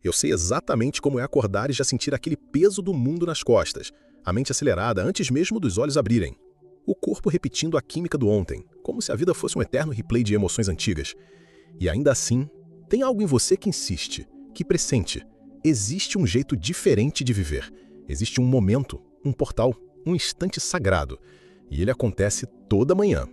Eu sei exatamente como é acordar e já sentir aquele peso do mundo nas costas, a mente acelerada antes mesmo dos olhos abrirem. O corpo repetindo a química do ontem, como se a vida fosse um eterno replay de emoções antigas. E ainda assim, tem algo em você que insiste, que pressente. Existe um jeito diferente de viver. Existe um momento, um portal, um instante sagrado. E ele acontece toda manhã.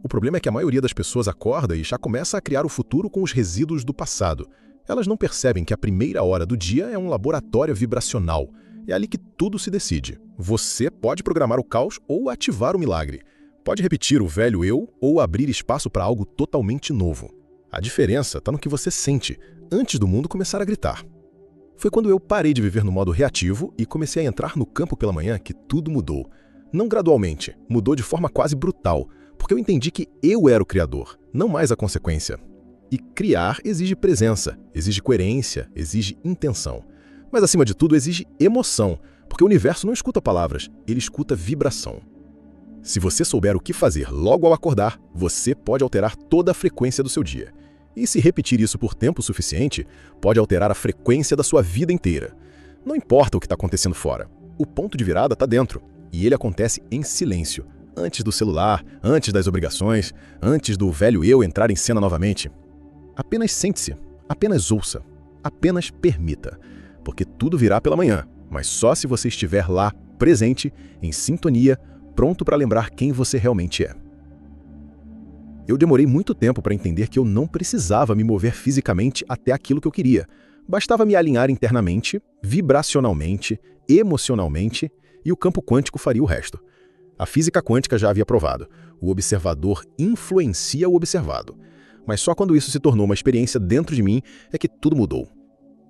O problema é que a maioria das pessoas acorda e já começa a criar o futuro com os resíduos do passado. Elas não percebem que a primeira hora do dia é um laboratório vibracional. É ali que tudo se decide. Você pode programar o caos ou ativar o milagre. Pode repetir o velho eu ou abrir espaço para algo totalmente novo. A diferença está no que você sente, antes do mundo começar a gritar. Foi quando eu parei de viver no modo reativo e comecei a entrar no campo pela manhã que tudo mudou. Não gradualmente, mudou de forma quase brutal, porque eu entendi que eu era o criador, não mais a consequência. E criar exige presença, exige coerência, exige intenção. Mas acima de tudo exige emoção, porque o universo não escuta palavras, ele escuta vibração. Se você souber o que fazer logo ao acordar, você pode alterar toda a frequência do seu dia. E se repetir isso por tempo suficiente, pode alterar a frequência da sua vida inteira. Não importa o que está acontecendo fora, o ponto de virada está dentro, e ele acontece em silêncio, antes do celular, antes das obrigações, antes do velho eu entrar em cena novamente. Apenas sente-se, apenas ouça, apenas permita, porque tudo virá pela manhã, mas só se você estiver lá, presente, em sintonia, pronto para lembrar quem você realmente é. Eu demorei muito tempo para entender que eu não precisava me mover fisicamente até aquilo que eu queria. Bastava me alinhar internamente, vibracionalmente, emocionalmente, e o campo quântico faria o resto. A física quântica já havia provado. O observador influencia o observado. Mas só quando isso se tornou uma experiência dentro de mim é que tudo mudou.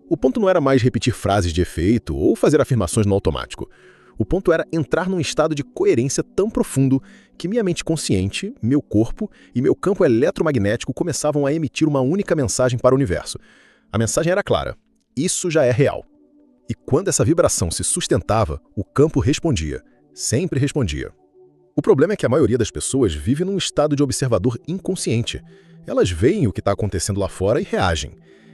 O ponto não era mais repetir frases de efeito ou fazer afirmações no automático. O ponto era entrar num estado de coerência tão profundo que minha mente consciente, meu corpo e meu campo eletromagnético começavam a emitir uma única mensagem para o universo. A mensagem era clara: isso já é real. E quando essa vibração se sustentava, o campo respondia. Sempre respondia. O problema é que a maioria das pessoas vive num estado de observador inconsciente. Elas veem o que está acontecendo lá fora e reagem.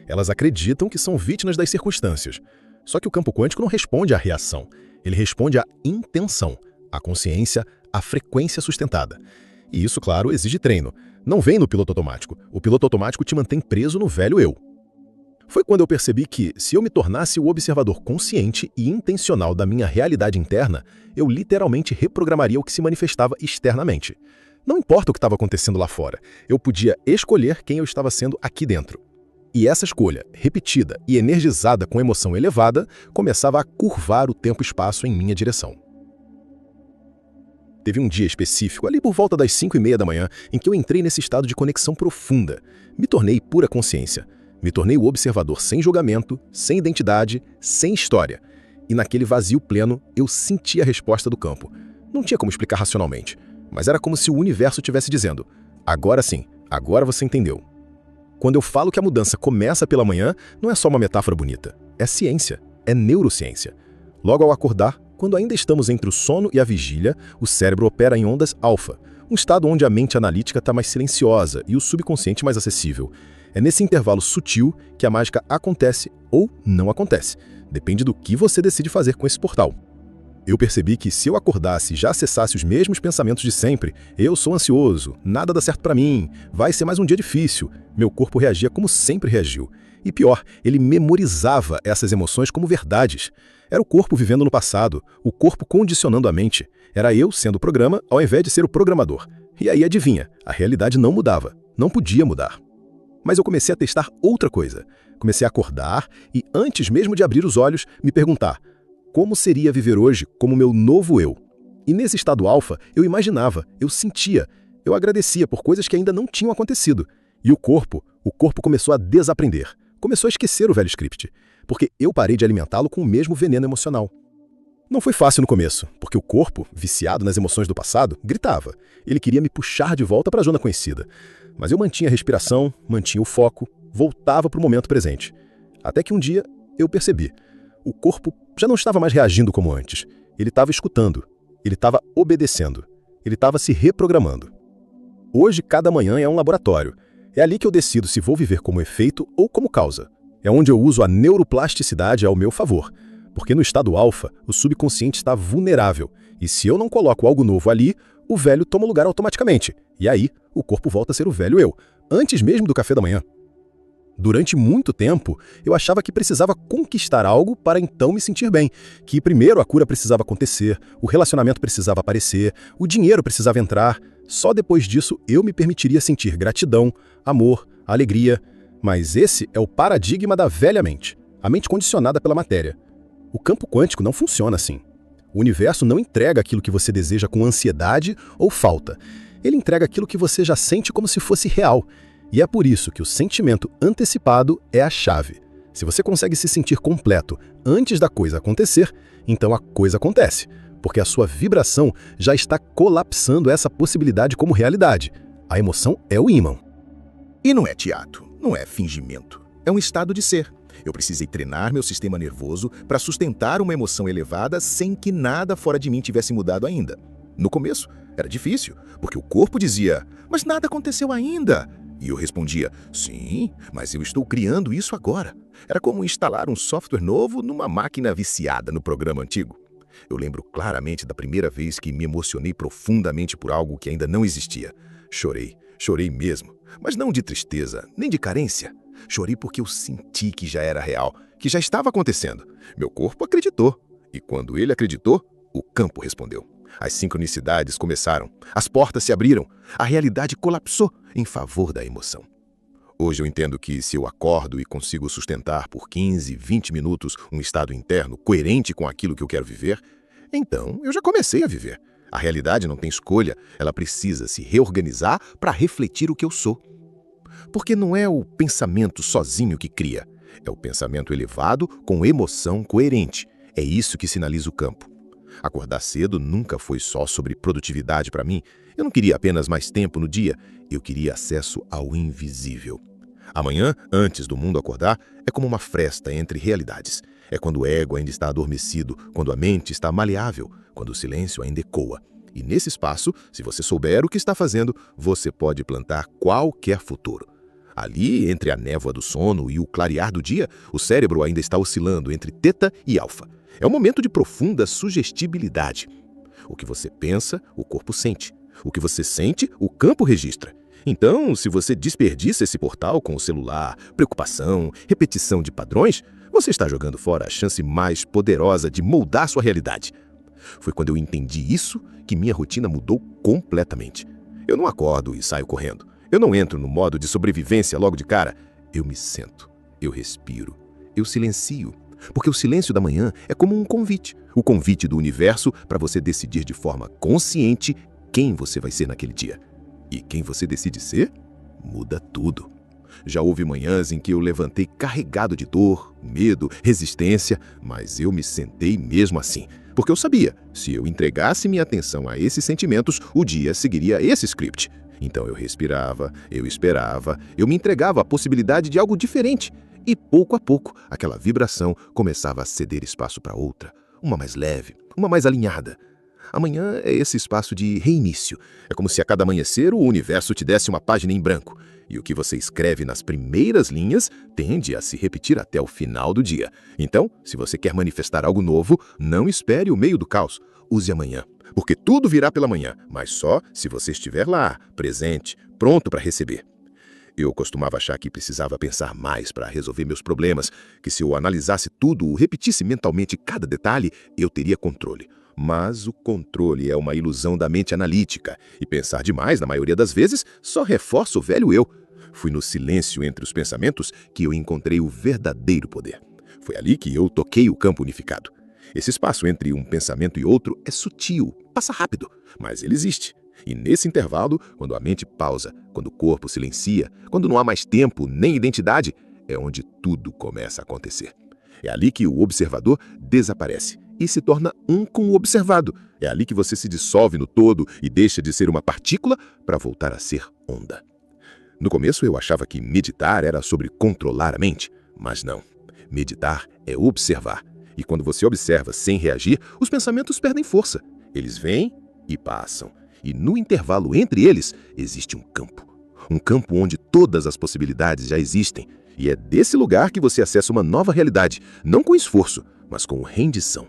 Elas acreditam que são vítimas das circunstâncias. Só que o campo quântico não responde à reação. Ele responde à intenção, à consciência, à frequência sustentada. E isso, claro, exige treino. Não vem no piloto automático. O piloto automático te mantém preso no velho eu. Foi quando eu percebi que, se eu me tornasse o observador consciente e intencional da minha realidade interna, eu literalmente reprogramaria o que se manifestava externamente. Não importa o que estava acontecendo lá fora, eu podia escolher quem eu estava sendo aqui dentro. E essa escolha, repetida e energizada com emoção elevada, começava a curvar o tempo e espaço em minha direção. Teve um dia específico, ali por volta das 5:30 da manhã, em que eu entrei nesse estado de conexão profunda. Me tornei pura consciência. Me tornei o observador sem julgamento, sem identidade, sem história. E naquele vazio pleno, eu senti a resposta do campo. Não tinha como explicar racionalmente, mas era como se o universo estivesse dizendo: agora sim, agora você entendeu. Quando eu falo que a mudança começa pela manhã, não é só uma metáfora bonita. É ciência, é neurociência. Logo ao acordar, quando ainda estamos entre o sono e a vigília, o cérebro opera em ondas alfa, um estado onde a mente analítica está mais silenciosa e o subconsciente mais acessível. É nesse intervalo sutil que a mágica acontece ou não acontece. Depende do que você decide fazer com esse portal. Eu percebi que se eu acordasse e já acessasse os mesmos pensamentos de sempre, eu sou ansioso, nada dá certo para mim, vai ser mais um dia difícil, meu corpo reagia como sempre reagiu. E pior, ele memorizava essas emoções como verdades. Era o corpo vivendo no passado, o corpo condicionando a mente. Era eu sendo o programa ao invés de ser o programador. E aí adivinha, a realidade não mudava, não podia mudar. Mas eu comecei a testar outra coisa. Comecei a acordar e, antes mesmo de abrir os olhos, me perguntar: como seria viver hoje como meu novo eu? E nesse estado alfa, eu imaginava, eu sentia, eu agradecia por coisas que ainda não tinham acontecido. E o corpo começou a desaprender, começou a esquecer o velho script, porque eu parei de alimentá-lo com o mesmo veneno emocional. Não foi fácil no começo, porque o corpo, viciado nas emoções do passado, gritava. Ele queria me puxar de volta para a zona conhecida. Mas eu mantinha a respiração, mantinha o foco, voltava para o momento presente. Até que um dia eu percebi. O corpo já não estava mais reagindo como antes. Ele estava escutando. Ele estava obedecendo. Ele estava se reprogramando. Hoje, cada manhã é um laboratório. É ali que eu decido se vou viver como efeito ou como causa. É onde eu uso a neuroplasticidade ao meu favor, porque no estado alfa, o subconsciente está vulnerável, e se eu não coloco algo novo ali, o velho toma lugar automaticamente, e aí o corpo volta a ser o velho eu, antes mesmo do café da manhã. Durante muito tempo, eu achava que precisava conquistar algo para então me sentir bem, que primeiro a cura precisava acontecer, o relacionamento precisava aparecer, o dinheiro precisava entrar. Só depois disso eu me permitiria sentir gratidão, amor, alegria. Mas esse é o paradigma da velha mente, a mente condicionada pela matéria. O campo quântico não funciona assim. O universo não entrega aquilo que você deseja com ansiedade ou falta. Ele entrega aquilo que você já sente como se fosse real. E é por isso que o sentimento antecipado é a chave. Se você consegue se sentir completo antes da coisa acontecer, então a coisa acontece, porque a sua vibração já está colapsando essa possibilidade como realidade. A emoção é o ímã. E não é teatro, não é fingimento. É um estado de ser. Eu precisei treinar meu sistema nervoso para sustentar uma emoção elevada sem que nada fora de mim tivesse mudado ainda. No começo, era difícil, porque o corpo dizia, mas nada aconteceu ainda. E eu respondia, sim, mas eu estou criando isso agora. Era como instalar um software novo numa máquina viciada no programa antigo. Eu lembro claramente da primeira vez que me emocionei profundamente por algo que ainda não existia. Chorei mesmo, mas não de tristeza, nem de carência. Chorei porque eu senti que já era real, que já estava acontecendo. Meu corpo acreditou, e quando ele acreditou, o campo respondeu. As sincronicidades começaram, as portas se abriram, a realidade colapsou em favor da emoção. Hoje eu entendo que se eu acordo e consigo sustentar por 15, 20 minutos um estado interno coerente com aquilo que eu quero viver, então eu já comecei a viver. A realidade não tem escolha, ela precisa se reorganizar para refletir o que eu sou. Porque não é o pensamento sozinho que cria, é o pensamento elevado com emoção coerente. É isso que sinaliza o campo. Acordar cedo nunca foi só sobre produtividade para mim. Eu não queria apenas mais tempo no dia, eu queria acesso ao invisível. Amanhã, antes do mundo acordar, é como uma fresta entre realidades. É quando o ego ainda está adormecido, quando a mente está maleável, quando o silêncio ainda ecoa. E nesse espaço, se você souber o que está fazendo, você pode plantar qualquer futuro. Ali, entre a névoa do sono e o clarear do dia, o cérebro ainda está oscilando entre teta e alfa. É um momento de profunda sugestibilidade. O que você pensa, o corpo sente. O que você sente, o campo registra. Então, se você desperdiça esse portal com o celular, preocupação, repetição de padrões, você está jogando fora a chance mais poderosa de moldar sua realidade. Foi quando eu entendi isso que minha rotina mudou completamente. Eu não acordo e saio correndo. Eu não entro no modo de sobrevivência logo de cara. Eu me sento, eu respiro, eu silencio. Porque o silêncio da manhã é como um convite. O convite do universo para você decidir de forma consciente quem você vai ser naquele dia. E quem você decide ser, muda tudo. Já houve manhãs em que eu levantei carregado de dor, medo, resistência, mas eu me sentei mesmo assim. Porque eu sabia, se eu entregasse minha atenção a esses sentimentos, o dia seguiria esse script. Então eu respirava, eu esperava, eu me entregava à possibilidade de algo diferente. E pouco a pouco, aquela vibração começava a ceder espaço para outra, uma mais leve, uma mais alinhada. Amanhã é esse espaço de reinício. É como se a cada amanhecer o universo te desse uma página em branco. E o que você escreve nas primeiras linhas tende a se repetir até o final do dia. Então, se você quer manifestar algo novo, não espere o meio do caos. Use amanhã, porque tudo virá pela manhã, mas só se você estiver lá, presente, pronto para receber. Eu costumava achar que precisava pensar mais para resolver meus problemas, que se eu analisasse tudo, repetisse mentalmente cada detalhe, eu teria controle. Mas o controle é uma ilusão da mente analítica, e pensar demais, na maioria das vezes, só reforça o velho eu. Fui no silêncio entre os pensamentos que eu encontrei o verdadeiro poder. Foi ali que eu toquei o campo unificado. Esse espaço entre um pensamento e outro é sutil, passa rápido, mas ele existe. E nesse intervalo, quando a mente pausa, quando o corpo silencia, quando não há mais tempo nem identidade, é onde tudo começa a acontecer. É ali que o observador desaparece e se torna um com o observado. É ali que você se dissolve no todo e deixa de ser uma partícula para voltar a ser onda. No começo eu achava que meditar era sobre controlar a mente, mas não. Meditar é observar. E quando você observa sem reagir, os pensamentos perdem força. Eles vêm e passam. E no intervalo entre eles existe um campo. Um campo onde todas as possibilidades já existem. E é desse lugar que você acessa uma nova realidade, não com esforço, mas com rendição.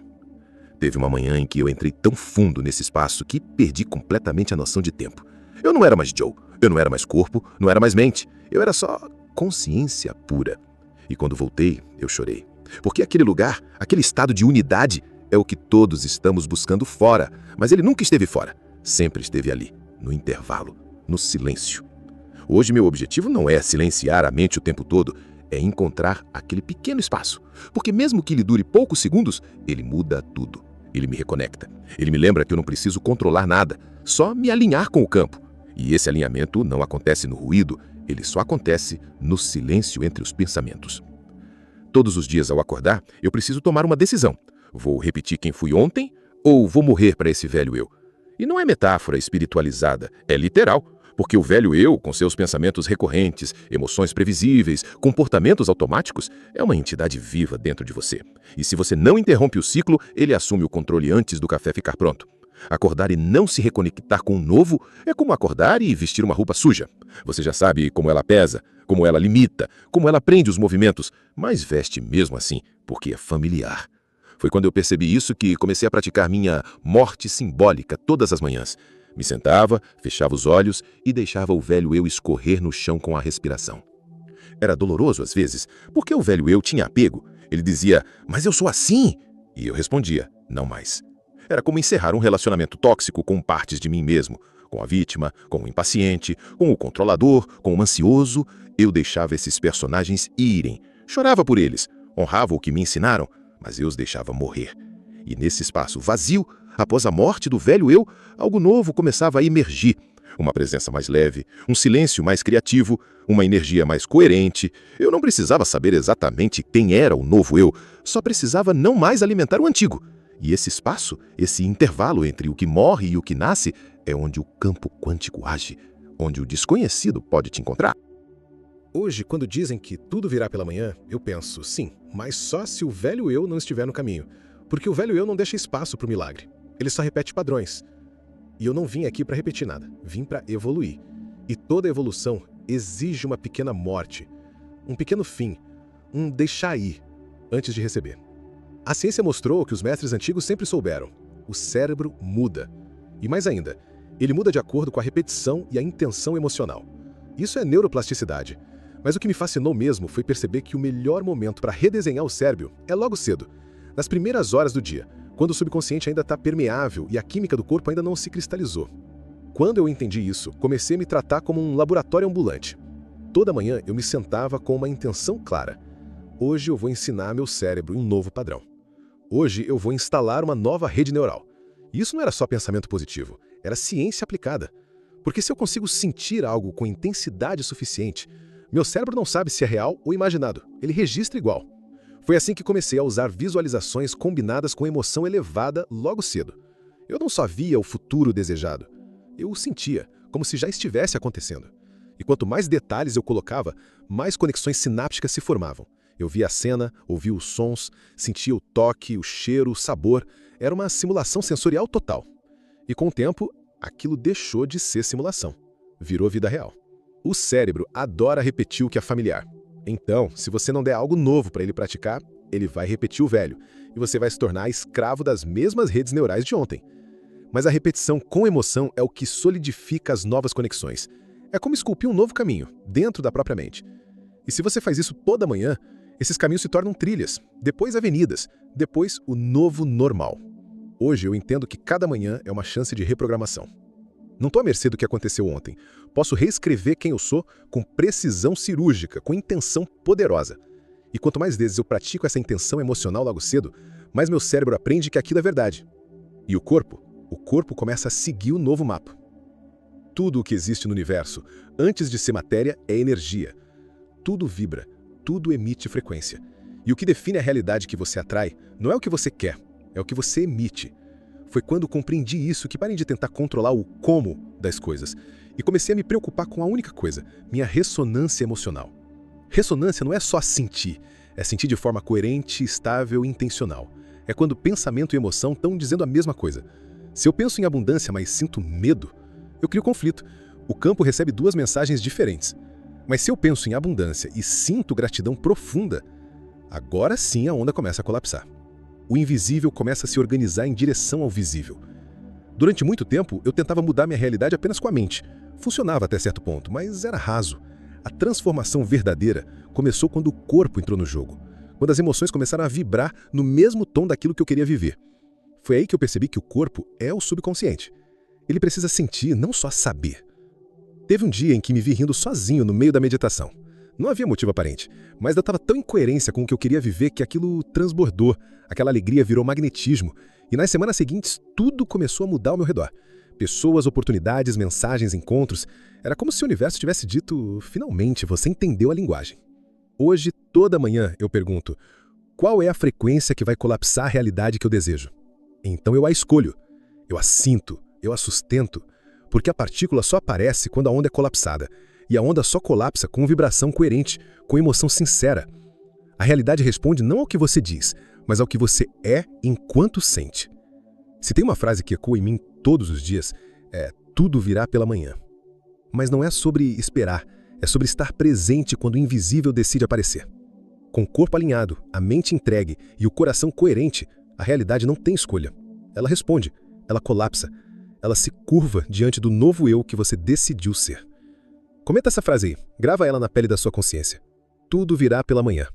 Teve uma manhã em que eu entrei tão fundo nesse espaço que perdi completamente a noção de tempo. Eu não era mais Joe, eu não era mais corpo, não era mais mente. Eu era só consciência pura. E quando voltei, eu chorei. Porque aquele lugar, aquele estado de unidade, é o que todos estamos buscando fora. Mas ele nunca esteve fora. Sempre esteve ali, no intervalo, no silêncio. Hoje meu objetivo não é silenciar a mente o tempo todo, é encontrar aquele pequeno espaço. Porque mesmo que ele dure poucos segundos, ele muda tudo. Ele me reconecta. Ele me lembra que eu não preciso controlar nada, só me alinhar com o campo. E esse alinhamento não acontece no ruído, ele só acontece no silêncio entre os pensamentos. Todos os dias ao acordar, eu preciso tomar uma decisão. Vou repetir quem fui ontem ou vou morrer para esse velho eu? E não é metáfora espiritualizada, é literal. Porque o velho eu, com seus pensamentos recorrentes, emoções previsíveis, comportamentos automáticos, é uma entidade viva dentro de você. E se você não interrompe o ciclo, ele assume o controle antes do café ficar pronto. Acordar e não se reconectar com o novo é como acordar e vestir uma roupa suja. Você já sabe como ela pesa, como ela limita, como ela prende os movimentos, mas veste mesmo assim, porque é familiar. Foi quando eu percebi isso que comecei a praticar minha morte simbólica todas as manhãs. Me sentava, fechava os olhos e deixava o velho eu escorrer no chão com a respiração. Era doloroso às vezes, porque o velho eu tinha apego. Ele dizia, mas eu sou assim! E eu respondia, não mais. Era como encerrar um relacionamento tóxico com partes de mim mesmo, com a vítima, com o impaciente, com o controlador, com o ansioso. Eu deixava esses personagens irem, chorava por eles, honrava o que me ensinaram, mas eu os deixava morrer. E nesse espaço vazio, após a morte do velho eu, algo novo começava a emergir. Uma presença mais leve, um silêncio mais criativo, uma energia mais coerente. Eu não precisava saber exatamente quem era o novo eu, só precisava não mais alimentar o antigo. E esse espaço, esse intervalo entre o que morre e o que nasce, é onde o campo quântico age, onde o desconhecido pode te encontrar. Hoje, quando dizem que tudo virá pela manhã, eu penso, sim, mas só se o velho eu não estiver no caminho. Porque o velho eu não deixa espaço para o milagre. Ele só repete padrões. E eu não vim aqui para repetir nada, vim para evoluir. E toda evolução exige uma pequena morte, um pequeno fim, um deixar ir, antes de receber. A ciência mostrou que os mestres antigos sempre souberam. O cérebro muda. E mais ainda, ele muda de acordo com a repetição e a intenção emocional. Isso é neuroplasticidade. Mas o que me fascinou mesmo foi perceber que o melhor momento para redesenhar o cérebro é logo cedo, nas primeiras horas do dia, quando o subconsciente ainda está permeável e a química do corpo ainda não se cristalizou. Quando eu entendi isso, comecei a me tratar como um laboratório ambulante. Toda manhã eu me sentava com uma intenção clara. Hoje eu vou ensinar meu cérebro um novo padrão. Hoje eu vou instalar uma nova rede neural. E isso não era só pensamento positivo, era ciência aplicada. Porque se eu consigo sentir algo com intensidade suficiente, meu cérebro não sabe se é real ou imaginado, ele registra igual. Foi assim que comecei a usar visualizações combinadas com emoção elevada logo cedo. Eu não só via o futuro desejado, eu o sentia, como se já estivesse acontecendo. E quanto mais detalhes eu colocava, mais conexões sinápticas se formavam. Eu via a cena, ouvia os sons, sentia o toque, o cheiro, o sabor. Era uma simulação sensorial total. E com o tempo, aquilo deixou de ser simulação. Virou vida real. O cérebro adora repetir o que é familiar. Então, se você não der algo novo para ele praticar, ele vai repetir o velho, e você vai se tornar escravo das mesmas redes neurais de ontem. Mas a repetição com emoção é o que solidifica as novas conexões. É como esculpir um novo caminho, dentro da própria mente. E se você faz isso toda manhã, esses caminhos se tornam trilhas, depois avenidas, depois o novo normal. Hoje eu entendo que cada manhã é uma chance de reprogramação. Não estou à mercê do que aconteceu ontem. Posso reescrever quem eu sou com precisão cirúrgica, com intenção poderosa. E quanto mais vezes eu pratico essa intenção emocional logo cedo, mais meu cérebro aprende que aquilo é verdade. E o corpo começa a seguir o novo mapa. Tudo o que existe no universo, antes de ser matéria, é energia. Tudo vibra, tudo emite frequência. E o que define a realidade que você atrai não é o que você quer, é o que você emite. Foi quando compreendi isso que parei de tentar controlar o como das coisas e comecei a me preocupar com a única coisa, minha ressonância emocional. Ressonância não é só sentir, é sentir de forma coerente, estável e intencional. É quando pensamento e emoção estão dizendo a mesma coisa. Se eu penso em abundância, mas sinto medo, eu crio conflito. O campo recebe duas mensagens diferentes. Mas se eu penso em abundância e sinto gratidão profunda, agora sim a onda começa a colapsar. O invisível começa a se organizar em direção ao visível. Durante muito tempo, eu tentava mudar minha realidade apenas com a mente. Funcionava até certo ponto, mas era raso. A transformação verdadeira começou quando o corpo entrou no jogo, quando as emoções começaram a vibrar no mesmo tom daquilo que eu queria viver. Foi aí que eu percebi que o corpo é o subconsciente. Ele precisa sentir, não só saber. Teve um dia em que me vi rindo sozinho no meio da meditação. Não havia motivo aparente, mas eu estava tão em coerência com o que eu queria viver que aquilo transbordou, aquela alegria virou magnetismo, e nas semanas seguintes tudo começou a mudar ao meu redor. Pessoas, oportunidades, mensagens, encontros. Era como se o universo tivesse dito, finalmente, você entendeu a linguagem. Hoje, toda manhã, eu pergunto, qual é a frequência que vai colapsar a realidade que eu desejo? Então eu a escolho, eu a sinto, eu a sustento, porque a partícula só aparece quando a onda é colapsada, e a onda só colapsa com vibração coerente, com emoção sincera. A realidade responde não ao que você diz, mas ao que você é enquanto sente. Se tem uma frase que ecoa em mim todos os dias, é tudo virá pela manhã. Mas não é sobre esperar, é sobre estar presente quando o invisível decide aparecer. Com o corpo alinhado, a mente entregue e o coração coerente, a realidade não tem escolha. Ela responde, ela colapsa, ela se curva diante do novo eu que você decidiu ser. Comenta essa frase aí, grava ela na pele da sua consciência. Tudo virá pela manhã.